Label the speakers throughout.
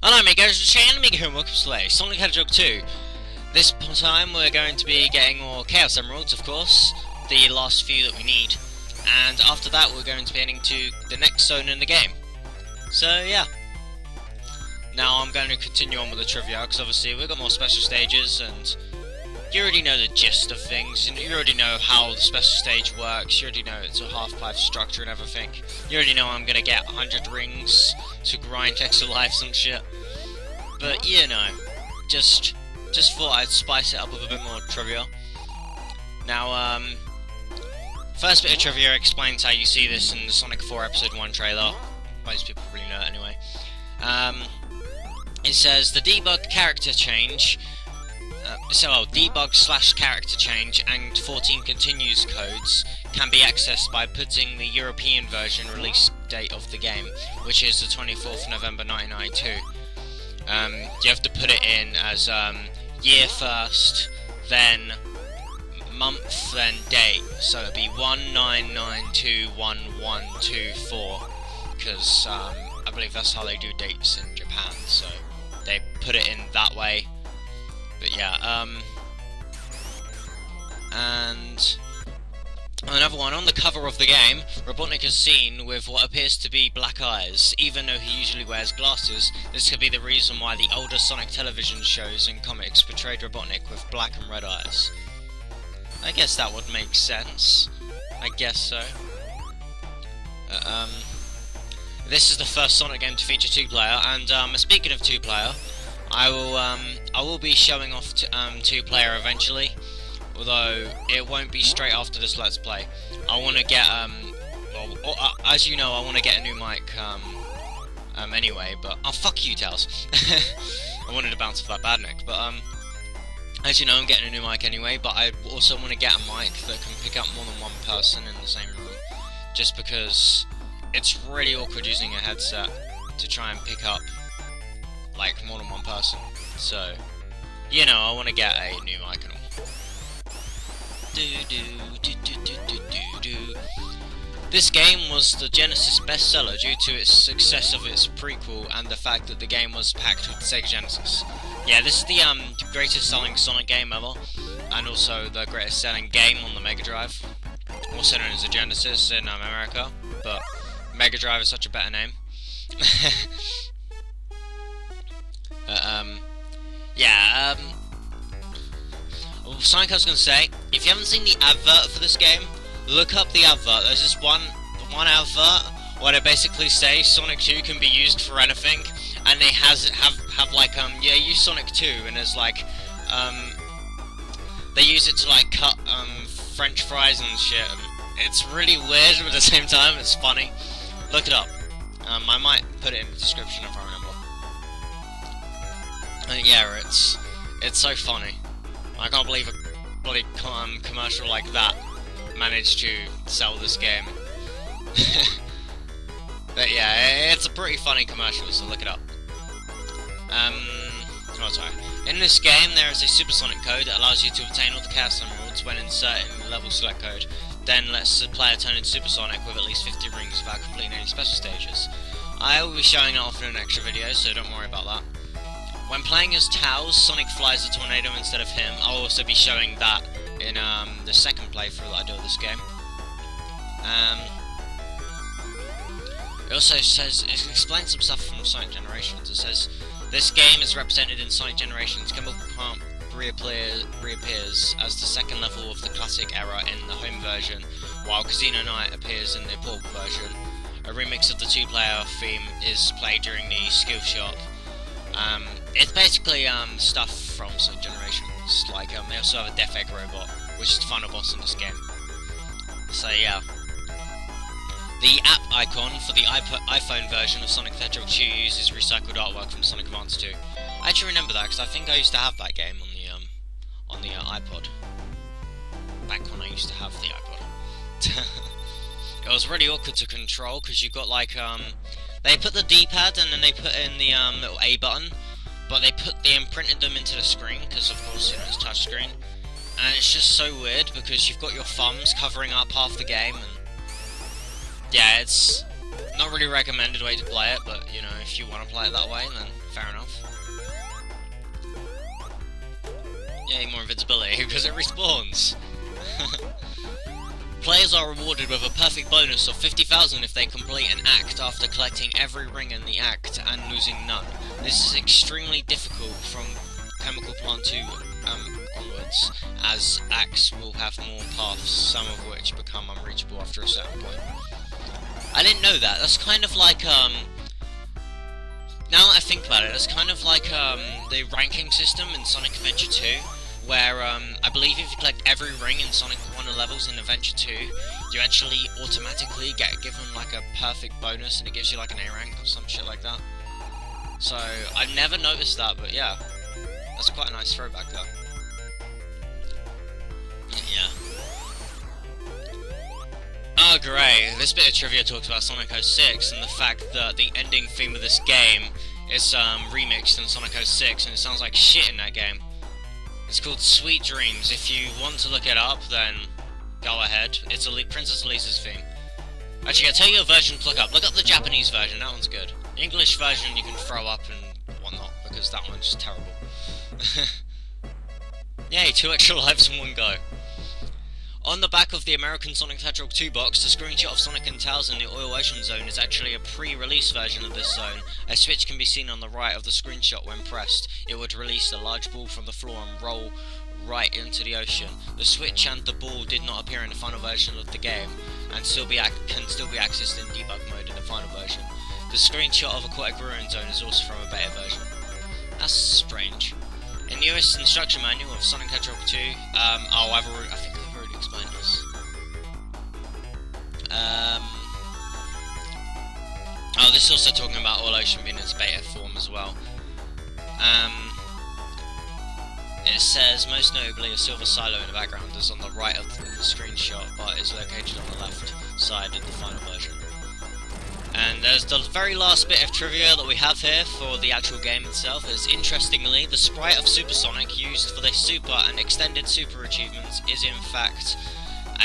Speaker 1: Hello amigos, it's Shane, Amiga here and welcome to play Sonic Hedgehog 2. This time we're going to be getting more Chaos Emeralds, of course, the last few that we need. And after that we're going to be heading to the next zone in the game. So yeah. Now I'm going to continue on with the trivia, because obviously we've got more special stages and you already know the gist of things. You already know how the special stage works, you already know it's a half-life structure and everything. You already know I'm going to get 100 rings to grind extra lives and shit. But you know, just thought I'd spice it up with a bit more trivia. Now, first bit of trivia explains how you see this in the Sonic 4 Episode 1 trailer. Most people probably know it anyway. It says the debug character change. Debug/character change and 14 continues codes can be accessed by putting the European version release date of the game, which is the 24th November 1992. You have to put it in as year first, then month, then date. So it'd be 19921124, because I believe that's how they do dates in Japan. So they put it in that way. But yeah, and another one, on the cover of the game, Robotnik is seen with what appears to be black eyes. Even though he usually wears glasses, this could be the reason why the older Sonic television shows and comics portrayed Robotnik with black and red eyes. I guess that would make sense. I guess so. This is the first Sonic game to feature two-player, and speaking of two-player, I will be showing off two-player eventually, although it won't be straight after this Let's Play. I want to get as you know, I want to get a new mic anyway. But oh, fuck you, Tails. I wanted to bounce off that badnik, but as you know, I'm getting a new mic anyway. But I also want to get a mic that can pick up more than one person in the same room, just because it's really awkward using a headset to try and pick up like more than one person. So, you know, I want to get a new mic and all. This game was the Genesis bestseller due to its success of its prequel and the fact that the game was packed with the Sega Genesis. Yeah, this is the greatest selling Sonic game ever, and also the greatest selling game on the Mega Drive, also known as the Genesis in America, but Mega Drive is such a better name. Something I was going to say, if you haven't seen the advert for this game, look up the advert. There's this one advert where they basically say Sonic 2 can be used for anything, and they have like use Sonic 2, and there's like they use it to like cut French fries and shit. It's really weird, but at the same time it's funny. Look it up. I might put it in the description if I remember. Yeah, it's so funny. I can't believe a bloody commercial like that managed to sell this game. But yeah, it's a pretty funny commercial, so look it up. Oh, sorry. In this game, there is a supersonic code that allows you to obtain all the Chaos Emeralds when inserting the level select code. Then lets the player turn into supersonic with at least 50 rings without completing any special stages. I will be showing that off in an extra video, so don't worry about that. When playing as Tails, Sonic flies a tornado instead of him. I'll also be showing that in the second playthrough that I do of this game. It also says, it explains some stuff from Sonic Generations. It says, this game is represented in Sonic Generations. Chemical Pump reappears as the second level of the classic era in the home version, while Casino Night appears in the portable version. A remix of the two-player theme is played during the skill shop. It's basically stuff from Sonic Generations, like they also have a Death Egg robot, which is the final boss in this game. So yeah. The app icon for the iPhone version of Sonic the Hedgehog 2 uses recycled artwork from Sonic Advance 2. I actually remember that because I think I used to have that game on the iPod. Back when I used to have the iPod. It was really awkward to control because you got like they put the D-pad and then they put in the little A button, but they imprinted them into the screen because of course, you know, it's touchscreen, and it's just so weird because you've got your thumbs covering up half the game, and yeah, it's not really recommended way to play it, but you know, if you want to play it that way, then fair enough. Yay, more invincibility, because it respawns. Players are rewarded with a perfect bonus of 50,000 if they complete an act after collecting every ring in the act and losing none. This is extremely difficult from Chemical Plant 2 onwards, as acts will have more paths, some of which become unreachable after a certain point. I didn't know that. That's kind of like, now that I think about it, it's kind of like the ranking system in Sonic Adventure 2, where I believe if you collect every ring in Sonic 1 levels in Adventure 2, you actually automatically get given like a perfect bonus, and it gives you like an A rank or some shit like that. So I've never noticed that, but yeah, that's quite a nice throwback though. Yeah. Oh great, this bit of trivia talks about Sonic 06 and the fact that the ending theme of this game is remixed in Sonic 06, and it sounds like shit in that game. It's called Sweet Dreams. If you want to look it up, then go ahead. It's Princess Elisa's theme. Actually, I'll tell you a version to look up. Look up the Japanese version, that one's good. The English version you can throw up and whatnot, because that one's just terrible. Yay, 2 extra lives in one go. On the back of the American Sonic the Hedgehog 2 box, the screenshot of Sonic and Tails in the Oil Ocean Zone is actually a pre-release version of this zone. A switch can be seen on the right of the screenshot. When pressed, it would release a large ball from the floor and roll right into the ocean. The switch and the ball did not appear in the final version of the game, and can still be accessed in debug mode in the final version. The screenshot of Aquatic Ruin Zone is also from a beta version. That's strange. In the US instruction manual of Sonic Hedgehog 2, I think I've already explained this. This is also talking about All Ocean being in its beta form as well. It says, most notably, a silver silo in the background is on the right of the screenshot, but is located on the left side of the final version. And there's the very last bit of trivia that we have here for the actual game itself is, interestingly, the sprite of Super Sonic used for the Super and Extended Super achievements is in fact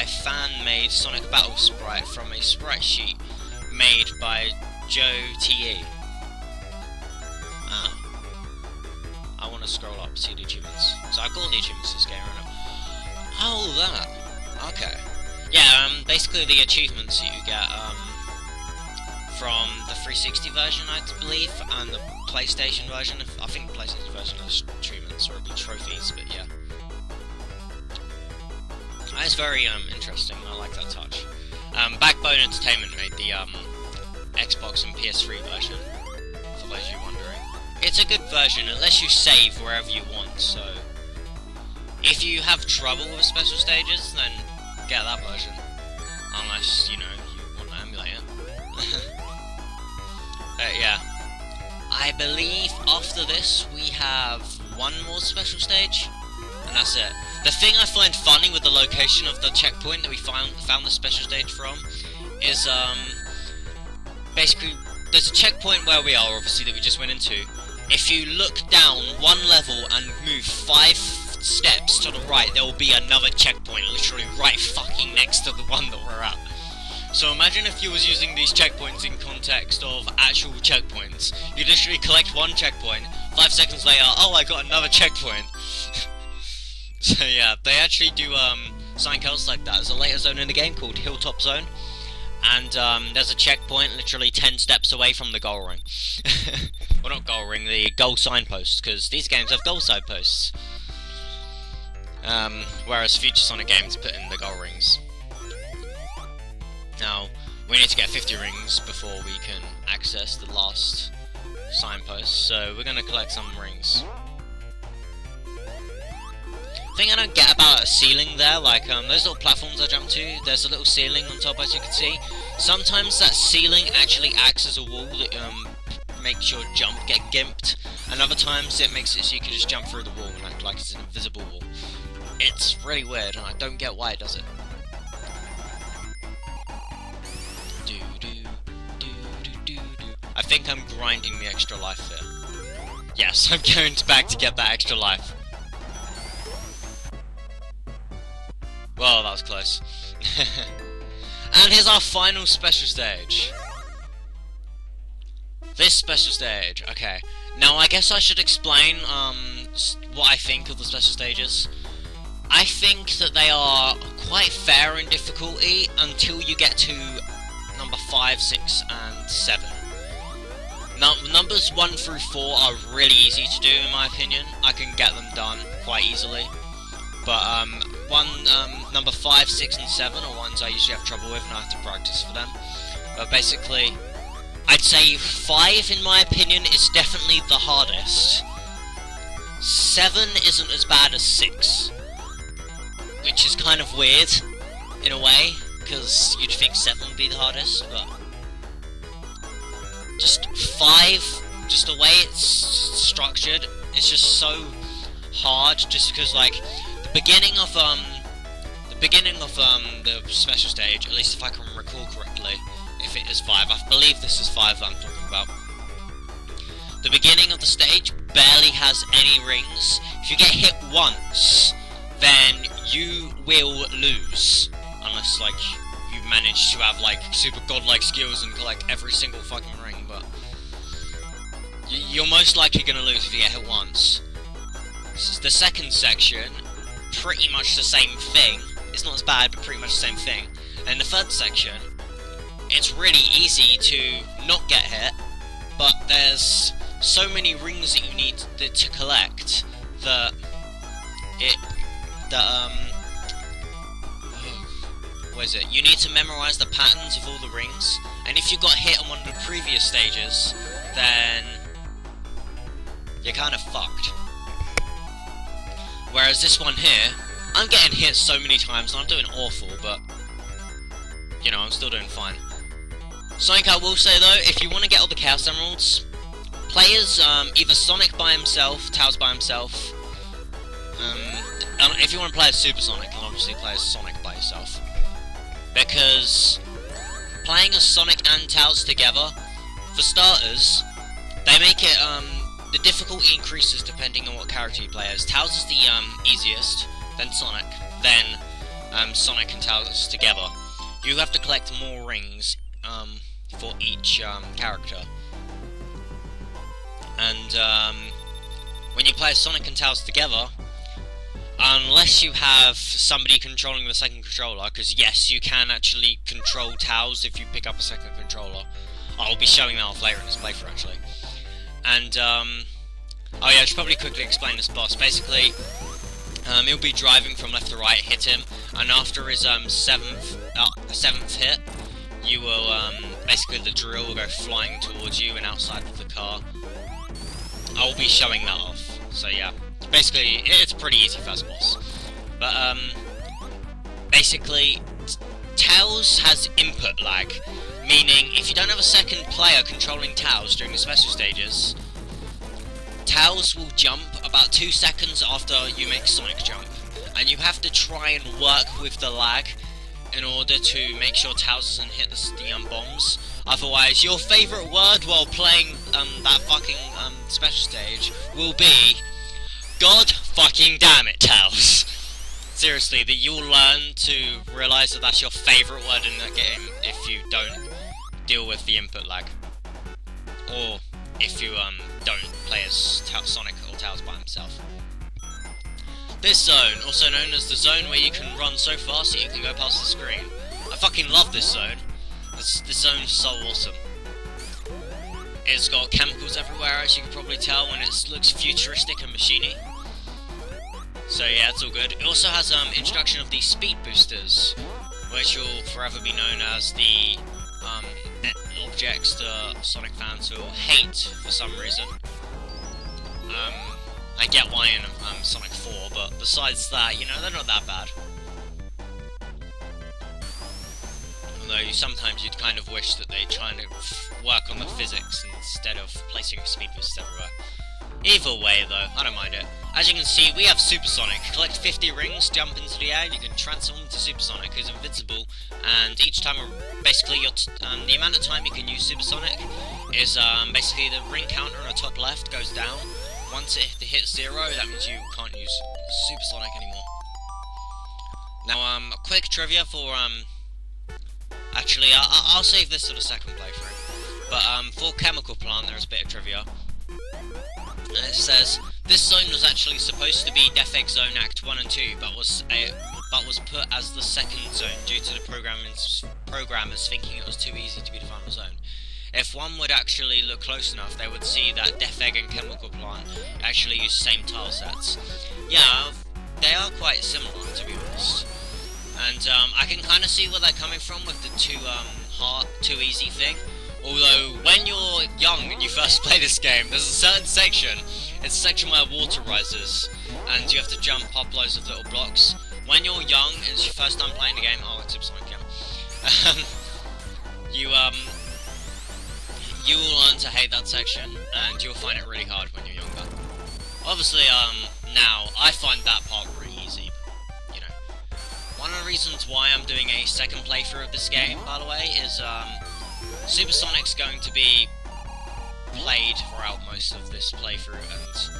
Speaker 1: a fan-made Sonic Battle sprite from a sprite sheet made by Joe T.E. I want to scroll up to see the achievements. So I've got all the achievements this game right now. Oh, that. Okay. Yeah, basically the achievements that you get, from the 360 version, I believe, and the PlayStation version. I think the PlayStation version has achievements, or it'll be trophies, but yeah. That's very interesting. I like that touch. Backbone Entertainment made the Xbox and PS3 version, for those of you wondering. It's a good version, unless you save wherever you want, so if you have trouble with special stages, then get that version. Unless, you know, you want to emulate it. But yeah, I believe after this we have one more special stage, and that's it. The thing I find funny with the location of the checkpoint that we found the special stage from is basically there's a checkpoint where we are, obviously, that we just went into. If you look down one level and move 5 steps to the right, there will be another checkpoint literally right fucking next to the one that we're at. So imagine if you was using these checkpoints in context of actual checkpoints. You literally collect one checkpoint, 5 seconds later, oh, I got another checkpoint. So yeah, they actually do something else like that. There's a later zone in the game called Hilltop Zone, and there's a checkpoint literally 10 steps away from the goal ring. Well, not goal ring, the goal signpost, because these games have goal signposts. Whereas future Sonic games put in the goal rings. Now, we need to get 50 rings before we can access the last signpost, so we're going to collect some rings. Thing I don't get about a ceiling there, like those little platforms I jumped to, there's a little ceiling on top, as you can see. Sometimes that ceiling actually acts as a wall that makes your jump get gimped, and other times it makes it so you can just jump through the wall and act like it's an invisible wall. It's really weird, and I don't get why it does it. I think I'm grinding the extra life here. Yes, I'm going back to get that extra life. Well, that was close. And here's our final special stage. This special stage, okay. Now I guess I should explain what I think of the special stages. I think that they are quite fair in difficulty until you get to number 5, 6, and 7. Numbers 1 through 4 are really easy to do in my opinion. I can get them done quite easily. But number 5, 6, and 7 are ones I usually have trouble with and I have to practice for them. But basically, I'd say 5 in my opinion is definitely the hardest. 7 isn't as bad as 6. Which is kind of weird, in a way, because you'd think 7 would be the hardest, but... Just 5, just the way it's structured, it's just so hard, just because, like, the beginning of the special stage, at least if I can recall correctly, if it is 5, I believe this is 5 that I'm talking about. The beginning of the stage barely has any rings. If you get hit once, then you will lose, unless like you manage to have like super godlike skills and collect every single fucking ring. But you're most likely gonna lose if you get hit once. This is the second section, pretty much the same thing. It's not as bad, but pretty much the same thing. And the third section, it's really easy to not get hit, but there's so many rings that you need to collect that what is it? You need to memorize the patterns of all the rings, and if you got hit on one of the previous stages, then you're kind of fucked. Whereas this one here, I'm getting hit so many times, and I'm doing awful, but you know, I'm still doing fine. Something I will say though, if you want to get all the Chaos Emeralds, players, either Sonic by himself, Tails by himself, if you want to play as Super Sonic, then obviously play as Sonic by yourself. Because playing as Sonic and Tails together, for starters, they make it, the difficulty increases depending on what character you play as. Tails is the easiest, then Sonic, then Sonic and Tails together. You have to collect more rings for each character. And when you play as Sonic and Tails together, unless you have somebody controlling the second controller, because yes, you can actually control Tails if you pick up a second controller. I'll be showing that off later in this playthrough, actually. And, oh yeah, I should probably quickly explain this boss. Basically, he'll be driving from left to right, hit him, and after his seventh hit, you will, basically the drill will go flying towards you and outside of the car. I'll be showing that off, so yeah. Basically, it's a pretty easy first boss. But, basically, Tails has input lag, meaning if you don't have a second player controlling Tails during the special stages, Tails will jump about 2 seconds after you make Sonic jump, and you have to try and work with the lag in order to make sure Tails doesn't hit the bombs. Otherwise, your favourite word while playing that fucking special stage will be God fucking damn it, Tails. Seriously, that you'll learn to realise that that's your favourite word in that game if you don't deal with the input lag. Or if you don't play as Sonic or Tails by himself. This zone, also known as the zone where you can run so fast that you can go past the screen. I fucking love this zone. This zone is so awesome. It's got chemicals everywhere, as you can probably tell when it looks futuristic and machiny. So yeah, it's all good. It also has introduction of the speed boosters, which will forever be known as the objects that Sonic fans will hate for some reason. I get why in Sonic 4, but besides that, you know, they're not that bad. Although sometimes you'd kind of wish that they try to work on the physics instead of placing speed boosts everywhere. Either way though, I don't mind it. As you can see, we have Super Sonic. Collect 50 rings, jump into the air, you can transform into Super Sonic, who's invincible, and each time, basically, the amount of time you can use Super Sonic is, basically the ring counter on the top left goes down. Once it hits 0, that means you can't use Super Sonic anymore. Now, a quick trivia for, actually, I'll save this for the second playthrough. But, for Chemical Plant, there's a bit of trivia. And it says, This zone was actually supposed to be Death Egg Zone Act 1 and 2, but was put as the second zone due to the programmers thinking it was too easy to be the final zone. If one would actually look close enough, they would see that Death Egg and Chemical Plant actually use the same tile sets. Yeah, they are quite similar, to be honest. And I can kind of see where they're coming from with the too easy thing. Although, when you're young and you first play this game, there's a certain section. It's a section where water rises, and you have to jump up loads of little blocks. When you're young and it's your first time playing the game, oh, it's Supersonic again. You will learn to hate that section, and you'll find it really hard when you're younger. Obviously, now I find that part really easy. But, you know, one of the reasons why I'm doing a second playthrough of this game, by the way, is Supersonic's going to be played throughout most of this playthrough, and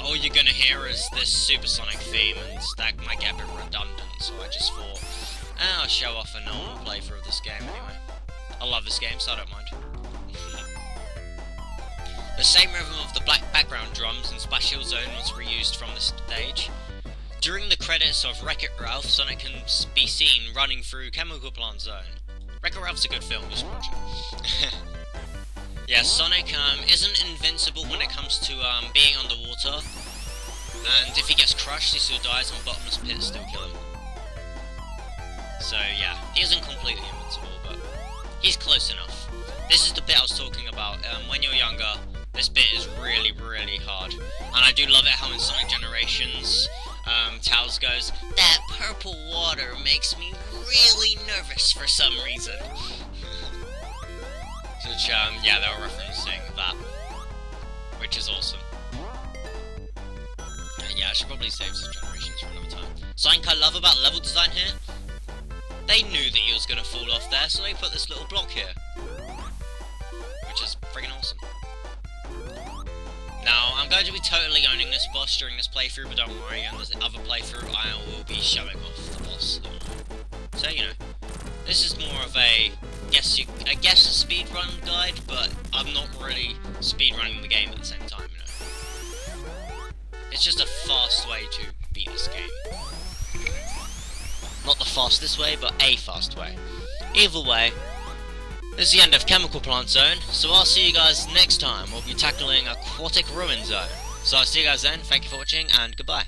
Speaker 1: all you're gonna hear is this Supersonic theme, and that might get a bit redundant, so I just thought, I'll show off a normal playthrough of this game anyway. I love this game, so I don't mind. The same rhythm of the black background drums in Splash Hill Zone was reused from the stage. During the credits of Wreck-It Ralph, Sonic can be seen running through Chemical Plant Zone. Wreck-It Ralph's a good film, just watch it. Yeah, Sonic isn't invincible when it comes to being underwater, and if he gets crushed, he still dies, and Bottomless Pit still kill him. So yeah, he isn't completely invincible, but he's close enough. This is the bit I was talking about. When you're younger, this bit is really, really hard, and I do love it how in Sonic Generations, Tails goes, "That purple water makes me really nervous for some reason." Which, yeah, they were referencing that, which is awesome. Yeah, I should probably save some Generations for another time. Something I love about level design here, they knew that he was going to fall off there, so they put this little block here, which is friggin' awesome. Now, I'm going to be totally owning this boss during this playthrough, but don't worry, and this other playthrough, I will be showing off the boss. So, you know, this is more of a, I guess a speedrun guide, but I'm not really speedrunning the game at the same time, you know. It's just a fast way to beat this game. Not the fastest way, but a fast way. Either way, this is the end of Chemical Plant Zone, so I'll see you guys next time. We'll be tackling Aquatic Ruin Zone. So I'll see you guys then, thank you for watching, and goodbye.